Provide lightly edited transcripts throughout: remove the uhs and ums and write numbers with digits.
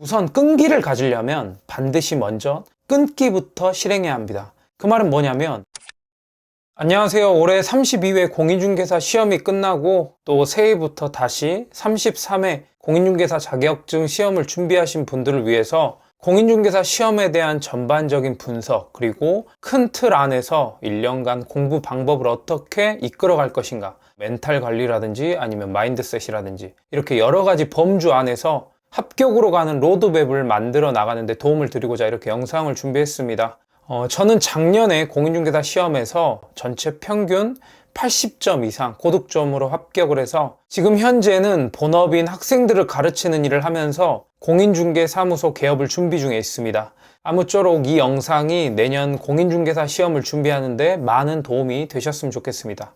우선 끈기를 가지려면 반드시 먼저 끊기부터 실행해야 합니다. 그 말은 뭐냐면, 안녕하세요. 올해 32회 공인중개사 시험이 끝나고 또 새해부터 다시 33회 공인중개사 자격증 시험을 준비하신 분들을 위해서 공인중개사 시험에 대한 전반적인 분석, 그리고 큰 틀 안에서 1년간 공부 방법을 어떻게 이끌어갈 것인가, 멘탈 관리라든지 아니면 마인드셋이라든지 이렇게 여러 가지 범주 안에서 합격으로 가는 로드맵을 만들어 나가는데 도움을 드리고자 이렇게 영상을 준비했습니다. 저는 작년에 공인중개사 시험에서 전체 평균 80점 이상 고득점으로 합격을 해서 지금 현재는 본업인 학생들을 가르치는 일을 하면서 공인중개사무소 개업을 준비 중에 있습니다. 아무쪼록 이 영상이 내년 공인중개사 시험을 준비하는데 많은 도움이 되셨으면 좋겠습니다.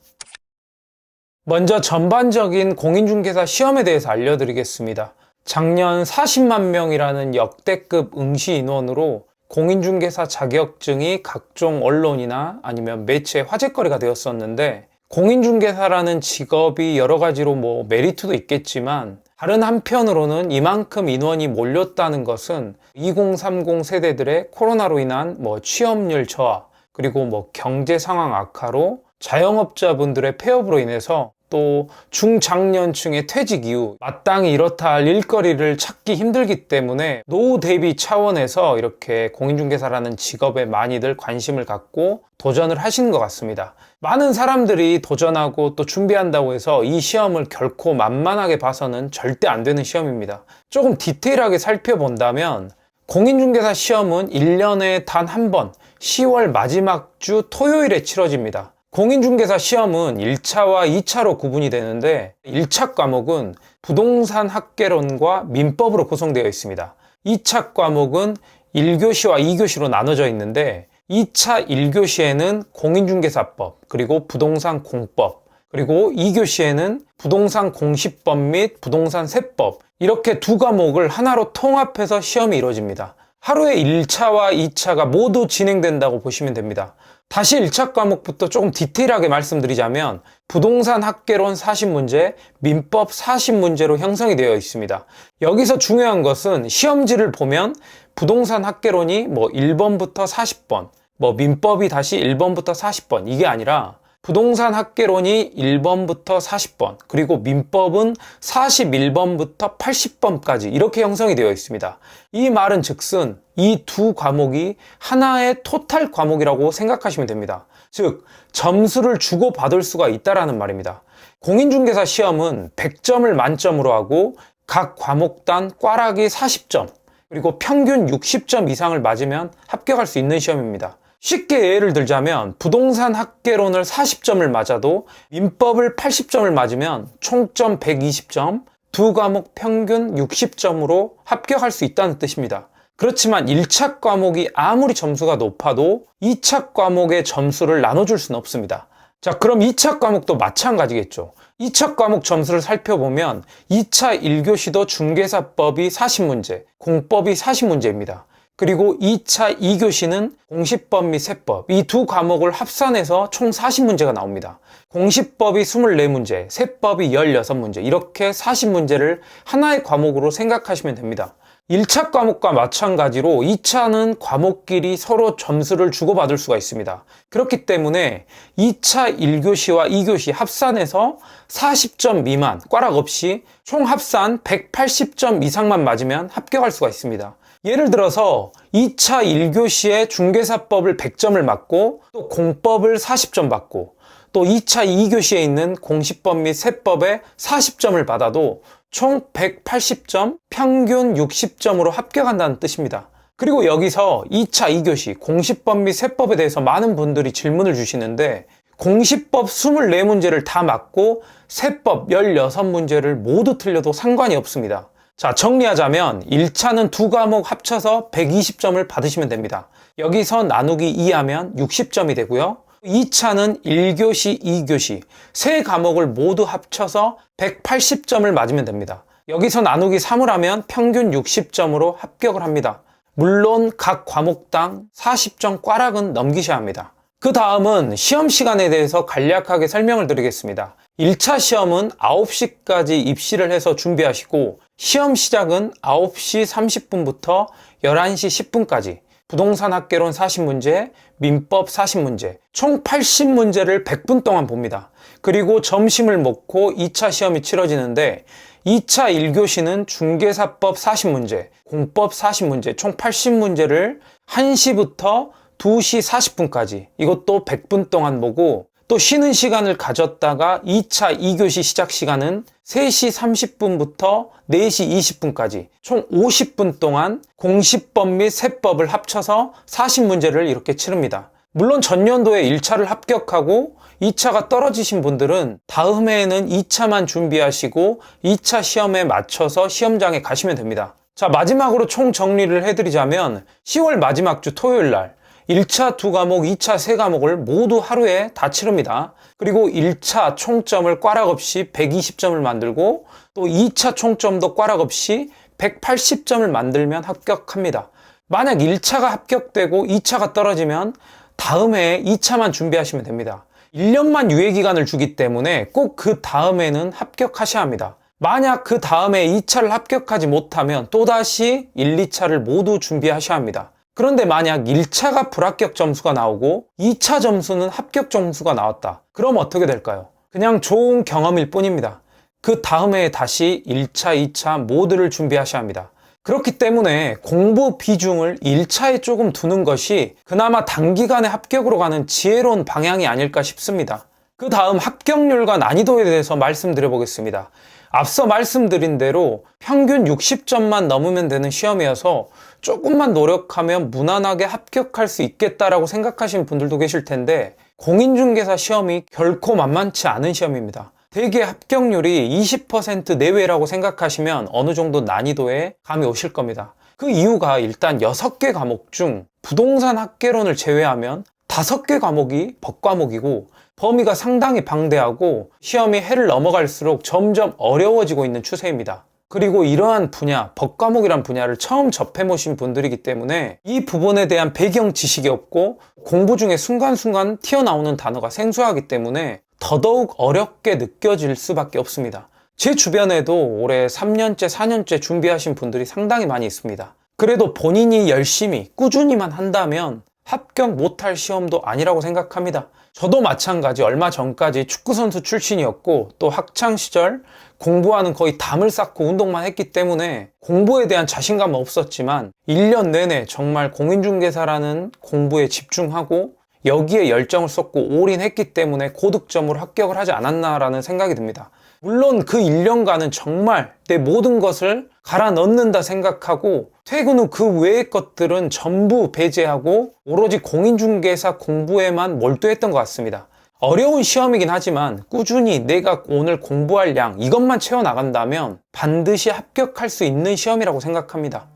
먼저 전반적인 공인중개사 시험에 대해서 알려드리겠습니다. 작년 40만 명이라는 역대급 응시 인원으로 공인중개사 자격증이 각종 언론이나 아니면 매체의 화제거리가 되었었는데, 공인중개사라는 직업이 여러 가지로 메리트도 있겠지만 다른 한편으로는 이만큼 인원이 몰렸다는 것은 2030 세대들의 코로나로 인한 취업률 저하, 그리고 경제 상황 악화로 자영업자분들의 폐업으로 인해서 또 중장년층의 퇴직 이후 마땅히 이렇다 할 일거리를 찾기 힘들기 때문에 노후 대비 차원에서 이렇게 공인중개사라는 직업에 많이들 관심을 갖고 도전을 하시는 것 같습니다. 많은 사람들이 도전하고 또 준비한다고 해서 이 시험을 결코 만만하게 봐서는 절대 안 되는 시험입니다. 조금 디테일하게 살펴본다면 공인중개사 시험은 1년에 단 한 번 10월 마지막 주 토요일에 치러집니다. 공인중개사 시험은 1차와 2차로 구분이 되는데 1차 과목은 부동산 학개론과 민법으로 구성되어 있습니다. 2차 과목은 1교시와 2교시로 나눠져 있는데 2차 1교시에는 공인중개사법, 그리고 부동산 공법, 그리고 2교시에는 부동산 공시법 및 부동산 세법, 이렇게 두 과목을 하나로 통합해서 시험이 이루어집니다. 하루에 1차와 2차가 모두 진행된다고 보시면 됩니다. 다시 1차 과목부터 조금 디테일하게 말씀드리자면 부동산 학개론 40문제, 민법 40문제로 형성이 되어 있습니다. 여기서 중요한 것은 시험지를 보면 부동산 학개론이 1번부터 40번, 민법이 다시 1번부터 40번, 이게 아니라 부동산 학개론이 1번부터 40번, 그리고 민법은 41번부터 80번까지 이렇게 형성이 되어 있습니다. 이 말은 즉슨 이 두 과목이 하나의 토탈 과목이라고 생각하시면 됩니다. 즉, 점수를 주고받을 수가 있다라는 말입니다. 공인중개사 시험은 100점을 만점으로 하고 각 과목당 꽈락이 40점, 그리고 평균 60점 이상을 맞으면 합격할 수 있는 시험입니다. 쉽게 예를 들자면 부동산 학개론을 40점을 맞아도 민법을 80점을 맞으면 총점 120점, 두 과목 평균 60점으로 합격할 수 있다는 뜻입니다. 그렇지만 1차 과목이 아무리 점수가 높아도 2차 과목의 점수를 나눠줄 수는 없습니다. 자, 그럼 2차 과목도 마찬가지겠죠. 2차 과목 점수를 살펴보면 2차 1교시도 중개사법이 40문제, 공법이 40문제입니다. 그리고 2차 2교시는 공시법 및 세법, 이 두 과목을 합산해서 총 40문제가 나옵니다. 공시법이 24문제, 세법이 16문제, 이렇게 40문제를 하나의 과목으로 생각하시면 됩니다. 1차 과목과 마찬가지로 2차는 과목끼리 서로 점수를 주고받을 수가 있습니다. 그렇기 때문에 2차 1교시와 2교시 합산해서 40점 미만, 꽈락 없이 총 합산 180점 이상만 맞으면 합격할 수가 있습니다. 예를 들어서 2차 1교시에 중개사법을 100점을 맞고 또 공법을 40점 받고 또 2차 2교시에 있는 공시법 및 세법에 40점을 받아도 총 180점, 평균 60점으로 합격한다는 뜻입니다. 그리고 여기서 2차 2교시 공시법 및 세법에 대해서 많은 분들이 질문을 주시는데, 공시법 24문제를 다 맞고 세법 16문제를 모두 틀려도 상관이 없습니다. 자, 정리하자면 1차는 두 과목 합쳐서 120점을 받으시면 됩니다. 여기서 나누기 2하면 60점이 되고요. 2차는 1교시, 2교시 세 과목을 모두 합쳐서 180점을 맞으면 됩니다. 여기서 나누기 3을 하면 평균 60점으로 합격을 합니다. 물론 각 과목당 40점 꽈락은 넘기셔야 합니다. 그 다음은 시험 시간에 대해서 간략하게 설명을 드리겠습니다. 1차 시험은 9시까지 입시를 해서 준비하시고 시험 시작은 9시 30분부터 11시 10분까지. 부동산 학개론 40문제, 민법 40문제, 총 80문제를 100분 동안 봅니다. 그리고 점심을 먹고 2차 시험이 치러지는데 2차 1교시는 중개사법 40문제, 공법 40문제, 총 80문제를 1시부터 2시 40분까지 이것도 100분 동안 보고 또 쉬는 시간을 가졌다가 2차 2교시 시작 시간은 3시 30분부터 4시 20분까지 총 50분 동안 공시법 및 세법을 합쳐서 40문제를 이렇게 치릅니다. 물론 전년도에 1차를 합격하고 2차가 떨어지신 분들은 다음 해에는 2차만 준비하시고 2차 시험에 맞춰서 시험장에 가시면 됩니다. 자, 마지막으로 총 정리를 해드리자면 10월 마지막 주 토요일 날 1차 2과목, 2차 3과목을 모두 하루에 다 치릅니다. 그리고 1차 총점을 꽈락 없이 120점을 만들고 또 2차 총점도 꽈락 없이 180점을 만들면 합격합니다. 만약 1차가 합격되고 2차가 떨어지면 다음 해에 2차만 준비하시면 됩니다. 1년만 유예기간을 주기 때문에 꼭 그 다음에는 합격하셔야 합니다. 만약 그 다음에 2차를 합격하지 못하면 또다시 1, 2차를 모두 준비하셔야 합니다. 그런데 만약 1차가 불합격 점수가 나오고 2차 점수는 합격 점수가 나왔다. 그럼 어떻게 될까요? 그냥 좋은 경험일 뿐입니다. 그 다음에 다시 1차, 2차 모두를 준비하셔야 합니다. 그렇기 때문에 공부 비중을 1차에 조금 두는 것이 그나마 단기간에 합격으로 가는 지혜로운 방향이 아닐까 싶습니다. 그 다음 합격률과 난이도에 대해서 말씀드려 보겠습니다. 앞서 말씀드린 대로 평균 60점만 넘으면 되는 시험이어서 조금만 노력하면 무난하게 합격할 수 있겠다라고 생각하시는 분들도 계실 텐데 공인중개사 시험이 결코 만만치 않은 시험입니다. 대개 합격률이 20% 내외라고 생각하시면 어느 정도 난이도에 감이 오실 겁니다. 그 이유가 일단 6개 과목 중 부동산 학개론을 제외하면 5개 과목이 법과목이고 범위가 상당히 방대하고 시험이 해를 넘어갈수록 점점 어려워지고 있는 추세입니다. 그리고 이러한 분야, 법과목이란 분야를 처음 접해보신 분들이기 때문에 이 부분에 대한 배경 지식이 없고 공부 중에 순간순간 튀어나오는 단어가 생소하기 때문에 더더욱 어렵게 느껴질 수밖에 없습니다. 제 주변에도 올해 3년째, 4년째 준비하신 분들이 상당히 많이 있습니다. 그래도 본인이 열심히 꾸준히만 한다면 합격 못할 시험도 아니라고 생각합니다. 저도 마찬가지 얼마 전까지 축구선수 출신이었고 또 학창시절 공부하는 거의 담을 쌓고 운동만 했기 때문에 공부에 대한 자신감은 없었지만 1년 내내 정말 공인중개사라는 공부에 집중하고 여기에 열정을 쏟고 올인했기 때문에 고득점으로 합격을 하지 않았나라는 생각이 듭니다. 물론 그 1년간은 정말 내 모든 것을 갈아 넣는다 생각하고 퇴근 후 그 외의 것들은 전부 배제하고 오로지 공인중개사 공부에만 몰두했던 것 같습니다. 어려운 시험이긴 하지만 꾸준히 내가 오늘 공부할 양 이것만 채워나간다면 반드시 합격할 수 있는 시험이라고 생각합니다.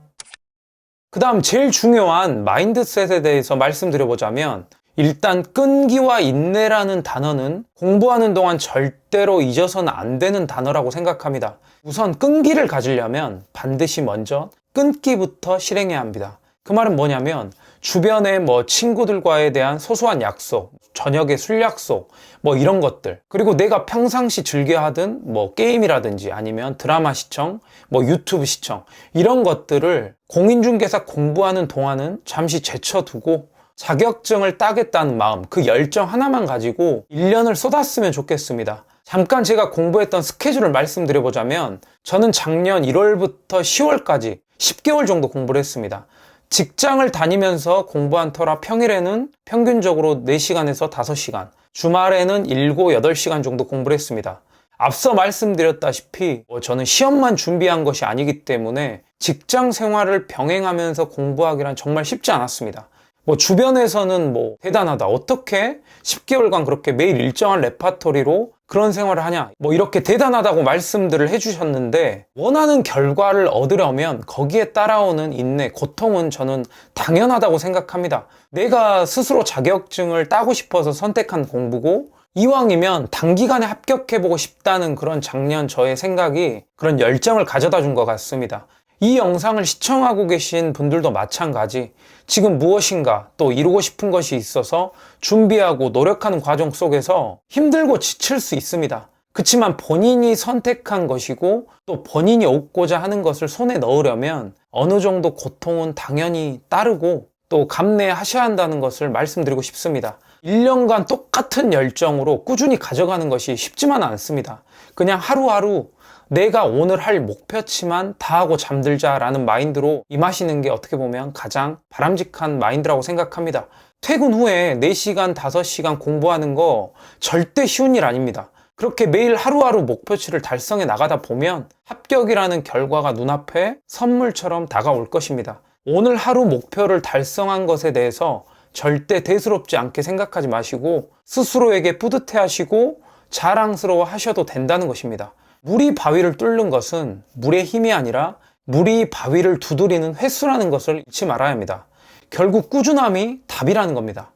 그 다음 제일 중요한 마인드셋에 대해서 말씀드려보자면 일단 끈기와 인내라는 단어는 공부하는 동안 절대로 잊어서는 안 되는 단어라고 생각합니다. 우선 끈기를 가지려면 반드시 먼저 끊기부터 실행해야 합니다. 그 말은 뭐냐면 주변에 친구들과에 대한 소소한 약속, 저녁에 술 약속, 이런 것들, 그리고 내가 평상시 즐겨 하던 게임이라든지 아니면 드라마 시청, 유튜브 시청, 이런 것들을 공인중개사 공부하는 동안은 잠시 제쳐두고 자격증을 따겠다는 마음, 그 열정 하나만 가지고 1년을 쏟았으면 좋겠습니다. 잠깐 제가 공부했던 스케줄을 말씀드려보자면 저는 작년 1월부터 10월까지 10개월 정도 공부를 했습니다. 직장을 다니면서 공부한 터라 평일에는 평균적으로 4시간에서 5시간, 주말에는 7, 8시간 정도 공부를 했습니다. 앞서 말씀드렸다시피 저는 시험만 준비한 것이 아니기 때문에 직장 생활을 병행하면서 공부하기란 정말 쉽지 않았습니다. 주변에서는 대단하다. 어떻게 10개월간 그렇게 매일 일정한 레파토리로 그런 생활을 하냐. 이렇게 대단하다고 말씀들을 해주셨는데 원하는 결과를 얻으려면 거기에 따라오는 인내, 고통은 저는 당연하다고 생각합니다. 내가 스스로 자격증을 따고 싶어서 선택한 공부고 이왕이면 단기간에 합격해보고 싶다는 그런 작년 저의 생각이 그런 열정을 가져다 준 것 같습니다. 이 영상을 시청하고 계신 분들도 마찬가지 지금 무엇인가 또 이루고 싶은 것이 있어서 준비하고 노력하는 과정 속에서 힘들고 지칠 수 있습니다. 그치만 본인이 선택한 것이고 또 본인이 얻고자 하는 것을 손에 넣으려면 어느 정도 고통은 당연히 따르고 또 감내하셔야 한다는 것을 말씀드리고 싶습니다. 1년간 똑같은 열정으로 꾸준히 가져가는 것이 쉽지만은 않습니다. 그냥 하루하루 내가 오늘 할 목표치만 다하고 잠들자라는 마인드로 임하시는 게 어떻게 보면 가장 바람직한 마인드라고 생각합니다. 퇴근 후에 4시간, 5시간 공부하는 거 절대 쉬운 일 아닙니다. 그렇게 매일 하루하루 목표치를 달성해 나가다 보면 합격이라는 결과가 눈앞에 선물처럼 다가올 것입니다. 오늘 하루 목표를 달성한 것에 대해서 절대 대수롭지 않게 생각하지 마시고 스스로에게 뿌듯해 하시고 자랑스러워 하셔도 된다는 것입니다. 물이 바위를 뚫는 것은 물의 힘이 아니라 물이 바위를 두드리는 횟수라는 것을 잊지 말아야 합니다. 결국 꾸준함이 답이라는 겁니다.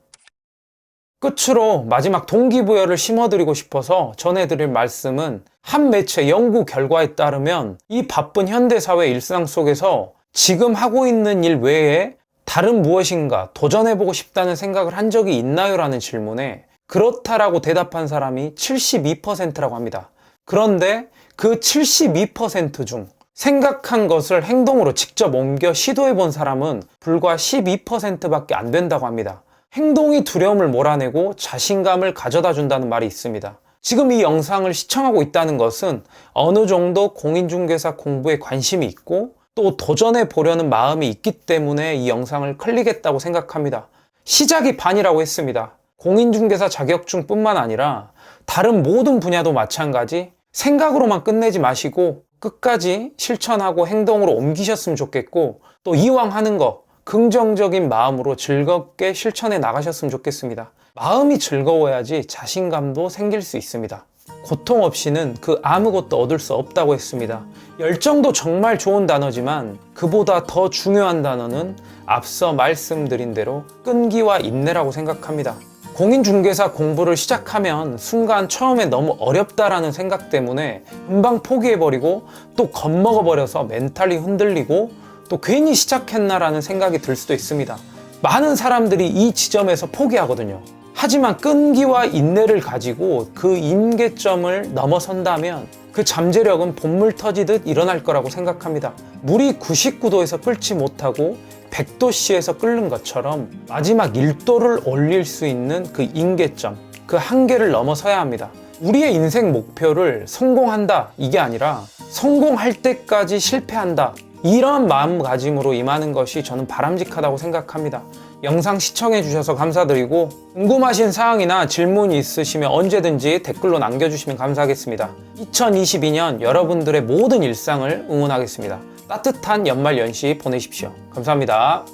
끝으로 마지막 동기부여를 심어드리고 싶어서 전해드릴 말씀은 한 매체 연구 결과에 따르면 이 바쁜 현대사회 일상 속에서 지금 하고 있는 일 외에 다른 무엇인가 도전해보고 싶다는 생각을 한 적이 있나요? 라는 질문에 그렇다라고 대답한 사람이 72%라고 합니다. 그런데 그 72% 중 생각한 것을 행동으로 직접 옮겨 시도해본 사람은 불과 12%밖에 안 된다고 합니다. 행동이 두려움을 몰아내고 자신감을 가져다 준다는 말이 있습니다. 지금 이 영상을 시청하고 있다는 것은 어느 정도 공인중개사 공부에 관심이 있고 또 도전해 보려는 마음이 있기 때문에 이 영상을 클릭했다고 생각합니다. 시작이 반이라고 했습니다. 공인중개사 자격증뿐만 아니라 다른 모든 분야도 마찬가지 생각으로만 끝내지 마시고 끝까지 실천하고 행동으로 옮기셨으면 좋겠고 또 이왕 하는 거 긍정적인 마음으로 즐겁게 실천해 나가셨으면 좋겠습니다. 마음이 즐거워야지 자신감도 생길 수 있습니다. 고통 없이는 그 아무것도 얻을 수 없다고 했습니다. 열정도 정말 좋은 단어지만 그보다 더 중요한 단어는 앞서 말씀드린 대로 끈기와 인내라고 생각합니다. 공인중개사 공부를 시작하면 순간 처음에 너무 어렵다라는 생각 때문에 금방 포기해버리고 또 겁먹어버려서 멘탈이 흔들리고 또 괜히 시작했나라는 생각이 들 수도 있습니다. 많은 사람들이 이 지점에서 포기하거든요. 하지만 끈기와 인내를 가지고 그 임계점을 넘어선다면 그 잠재력은 본물 터지듯 일어날 거라고 생각합니다. 물이 99도에서 끓지 못하고 100도씨에서 끓는 것처럼 마지막 1도를 올릴 수 있는 그 임계점, 그 한계를 넘어서야 합니다. 우리의 인생 목표를 성공한다 이게 아니라 성공할 때까지 실패한다 이런 마음가짐으로 임하는 것이 저는 바람직하다고 생각합니다. 영상 시청해 주셔서 감사드리고 궁금하신 사항이나 질문이 있으시면 언제든지 댓글로 남겨주시면 감사하겠습니다. 2022년 여러분들의 모든 일상을 응원하겠습니다. 따뜻한 연말 연시 보내십시오. 감사합니다.